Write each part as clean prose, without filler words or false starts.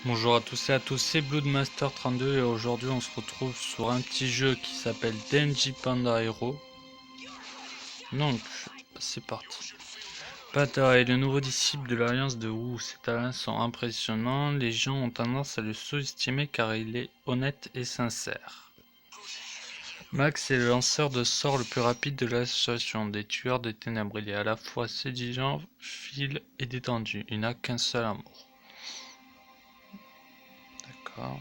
Bonjour à tous et à tous, c'est Bloodmaster32 et aujourd'hui on se retrouve sur un petit jeu qui s'appelle Denji Panda Hero. Donc, c'est parti. Pata est le nouveau disciple de l'Alliance de Wu. Ses talents sont impressionnants, les gens ont tendance à le sous-estimer car il est honnête et sincère. Max est le lanceur de sorts le plus rapide de l'association des tueurs des ténèbres. Il est à la fois séduisant, fil et détendu. Il n'a qu'un seul amour. D'accord.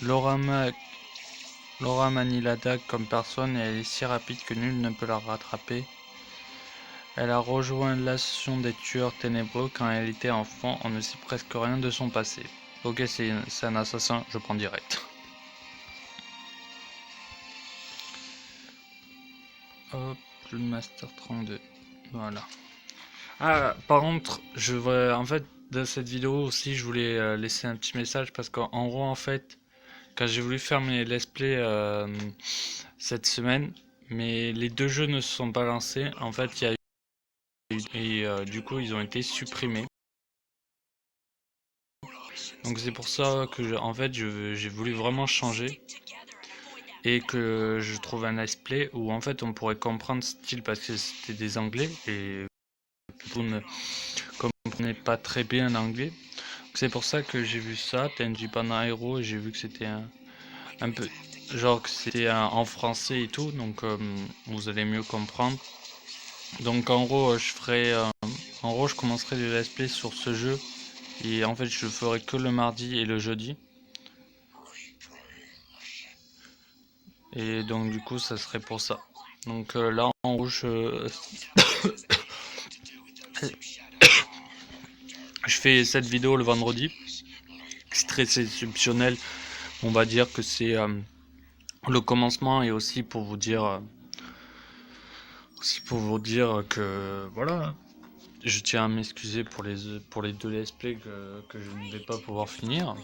Laura manie la dague comme personne et elle est si rapide que nul ne peut la rattraper. Elle a rejoint l'association des tueurs ténébreux quand elle était enfant, on ne sait presque rien de son passé. Ok, c'est un assassin, je prends direct. Hop, le Master 32. Voilà. Ah, par contre, en fait, dans cette vidéo aussi, je voulais laisser un petit message parce qu'en gros, en fait, quand j'ai voulu faire mes let's play cette semaine, mais les deux jeux ne se sont pas lancés. En fait, il y a et du coup ils ont été supprimés. Donc c'est pour ça que en fait j'ai voulu vraiment changer et que je trouve un let's play où en fait on pourrait comprendre ce style parce que c'était des anglais et vous ne comprenez pas très bien l'anglais. C'est pour ça que j'ai vu ça, Tenji Pana Hero, et j'ai vu que c'était un peu genre que c'était en français et tout, donc vous allez mieux comprendre. Donc en gros je commencerai les let's play sur ce jeu. Et en fait, je le ferai que le mardi et le jeudi. Et donc, du coup, ça serait pour ça. Donc là, en rouge, je fais cette vidéo le vendredi. C'est très exceptionnel. On va dire que c'est le commencement et aussi pour vous dire que voilà. Je tiens à m'excuser pour les deux let's play que je ne vais pas pouvoir finir.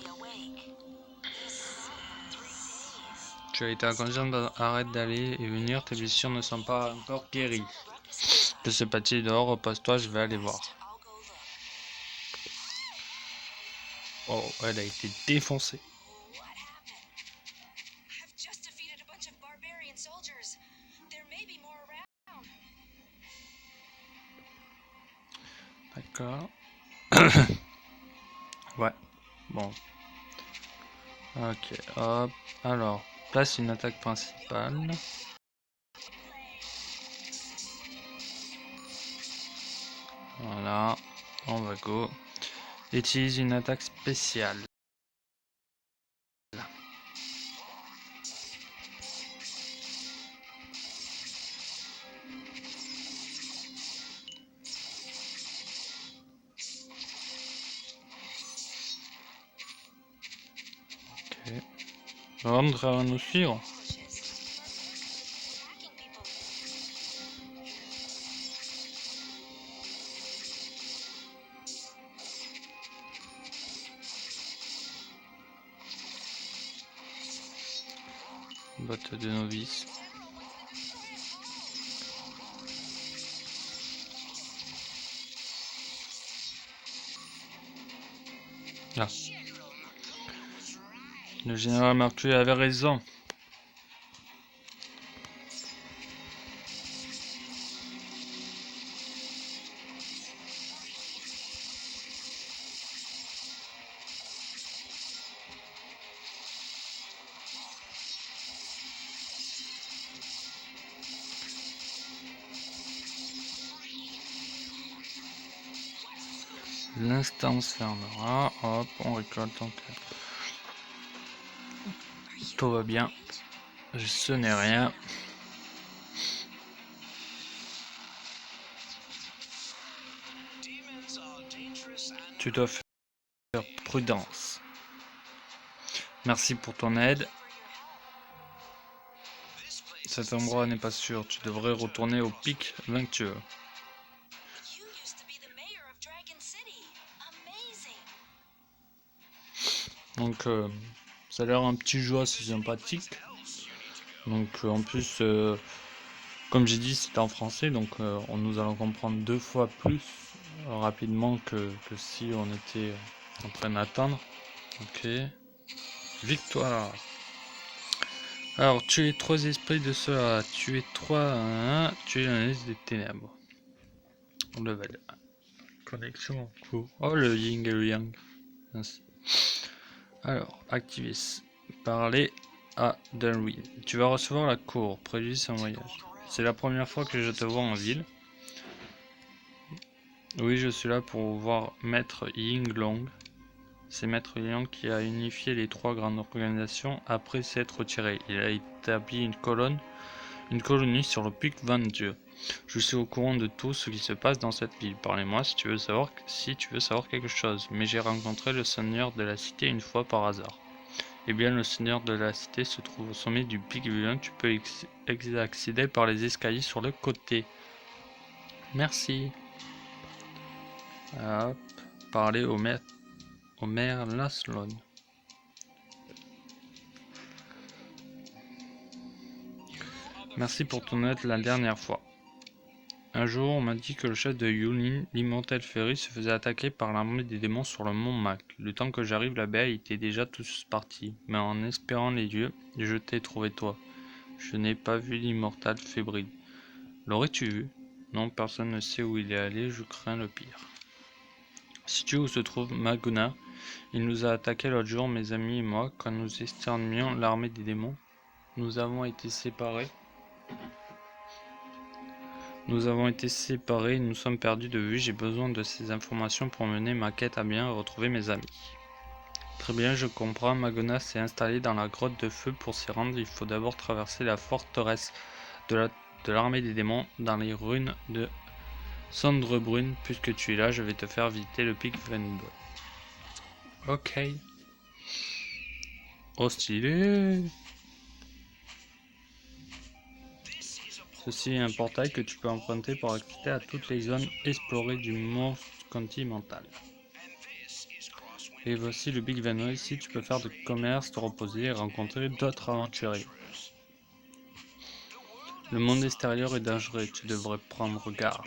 Tu as été inconscient, arrête d'aller et venir, tes blessures ne sont pas encore guéries. Que se passe-t-il dehors? Repose-toi, je vais aller voir. Oh, elle a été défoncée. D'accord. Ouais, bon. Ok, hop. Alors, place une attaque principale. Voilà, on va go. Utilise une attaque spéciale. Ok. Rendre à nous suivre. Botte de novice. Là. Le général Marquis avait raison. L'instant se fermera. Hop, on récolte donc. Tout va bien. Ce n'est rien. Tu dois faire prudence. Merci pour ton aide. Cet endroit n'est pas sûr. Tu devrais retourner au pic vainqueur. Donc ça a l'air un petit jeu assez sympathique. Donc en plus, comme j'ai dit, c'est en français, donc nous allons comprendre deux fois plus rapidement que si on était En train d'attendre. Ok. Victoire. Alors, tuer 3 esprits de cela. Tuer 3, tuer la liste des ténèbres. Level 1. Connexion en cours. Oh, le yin et le yang. Ainsi. Alors, activer. Parler à Darwin. Tu vas recevoir la cour. Préjudice en voyage. C'est la première fois que je te vois en ville. Oui, je suis là pour voir Maître Yinglong. C'est Maître Yinglong qui a unifié les 3 grandes organisations après s'être retiré. Il a établi une colonie sur le pic Van Dieu. Je suis au courant de tout ce qui se passe dans cette ville. Parlez-moi si tu veux savoir quelque chose. Mais j'ai rencontré le seigneur de la cité une fois par hasard. Eh bien, le seigneur de la cité se trouve au sommet du pic Villain. Tu peux accéder par les escaliers sur le côté. Merci. Hop. Parler au maire Laslon. Merci pour ton aide la dernière fois. Un jour, on m'a dit que le chef de Yulin, l'immortel Ferry, se faisait attaquer par l'armée des démons sur le mont Mac. Le temps que j'arrive là-bas, ils étaient déjà tous partis. Mais en espérant les dieux, je t'ai trouvé toi. Je n'ai pas vu l'immortel fébrile. L'aurais-tu vu? Non, personne ne sait où il est allé, je crains le pire. Sais-tu où se trouve Maguna? Il nous a attaqués l'autre jour, mes amis et moi, quand nous exterminions l'armée des démons. Nous avons été séparés, nous sommes perdus de vue. J'ai besoin de ces informations pour mener ma quête à bien et retrouver mes amis. Très bien, je comprends. Magona s'est installé dans la grotte de feu. Pour s'y rendre, il faut d'abord traverser la forteresse de l'armée des démons dans les ruines de Cendrebrune. Puisque tu es là, je vais te faire visiter le pic Venbo. Ok. Oh, stylé. Ceci est un portail que tu peux emprunter pour accéder à toutes les zones explorées du monde continental. Et voici le Big Vano. Ici, tu peux faire du commerce, te reposer et rencontrer d'autres aventuriers. Le monde extérieur est dangereux, tu devrais prendre garde.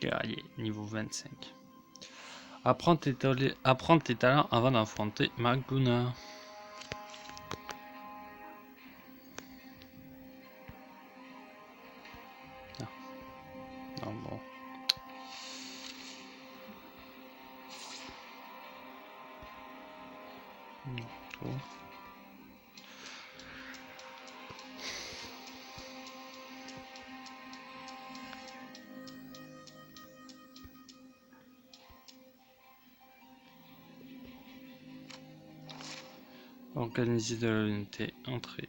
Guerrier, niveau 25. Apprends tes talents avant d'affronter Maguna. Ah. Non, bon. Non, trop. Organiser de l'unité, entrée.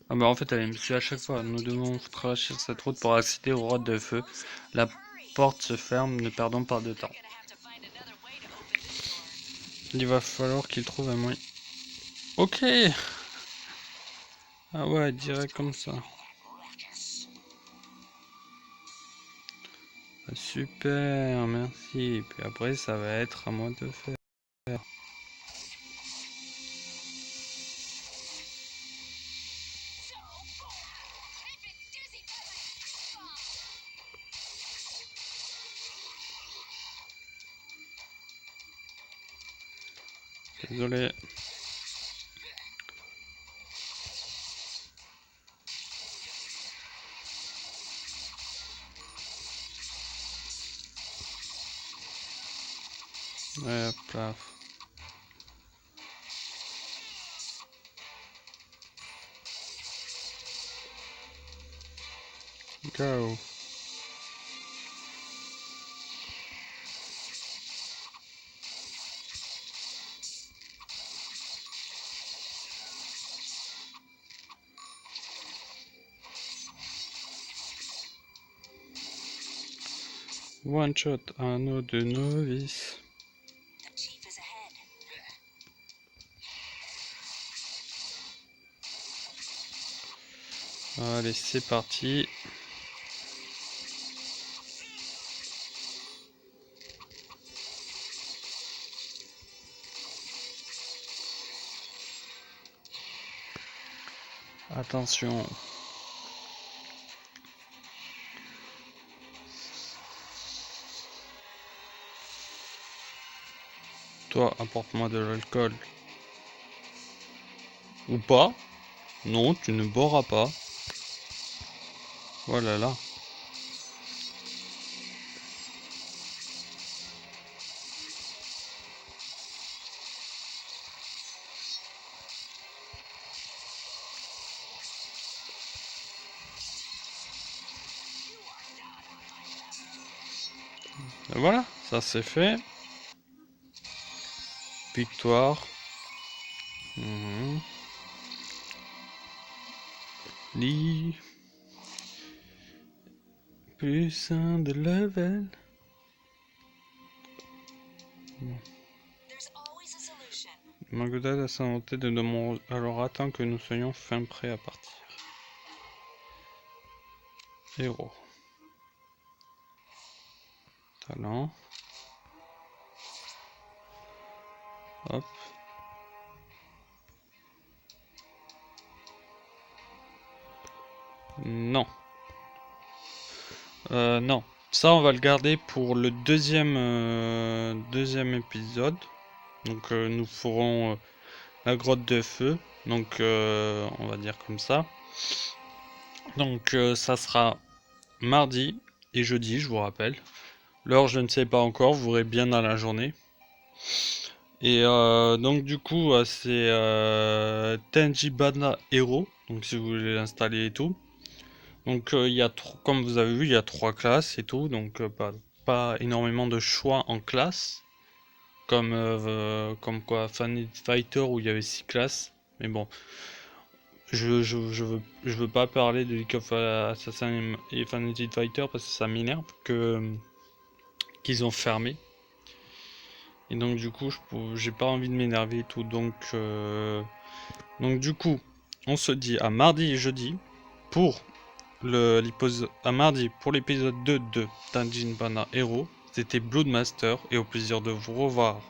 Ah bah en fait elle me suit à chaque fois. Nous devons traverser cette route pour accéder aux grottes de feu. La porte se ferme, ne perdons pas de temps. Il va falloir qu'il trouve un moyen. Ok. Ah ouais, direct comme ça. Super, merci. Et puis après ça va être à moi de faire. Désolé. Hop là. Go. One shot, anneau de novice. Allez, c'est parti. Attention. Toi, apporte-moi de l'alcool. Ou pas. Non, tu ne boiras pas. Voilà là. Et voilà, ça c'est fait. Victoire. Lit. Plus un de level. Magoda a sa volonté de demander. Alors attends que nous soyons fin prêts à partir. Héros. Talent. Hop. Non. Non. Ça, on va le garder pour le deuxième épisode. Donc, nous ferons la grotte de feu. Donc, on va dire comme ça. Donc, ça sera mardi et jeudi, je vous rappelle. L'heure, je ne sais pas encore. Vous verrez bien dans la journée. Et donc, du coup, c'est Tenjibana Hero. Donc, si vous voulez l'installer et tout. Donc il y a comme vous avez vu, il y a 3 classes et tout, donc pas énormément de choix en classe, comme quoi Fantasy Fighter où il y avait 6 classes. Mais bon, je veux pas parler de League of Assassin et Fantasy Fighter parce que ça m'énerve qu'ils ont fermé. Et donc du coup, j'ai pas envie de m'énerver et tout, donc du coup, on se dit à mardi et jeudi pour à mardi pour l'épisode 2 de Tenjin Bana Hero. C'était Bloodmaster et au plaisir de vous revoir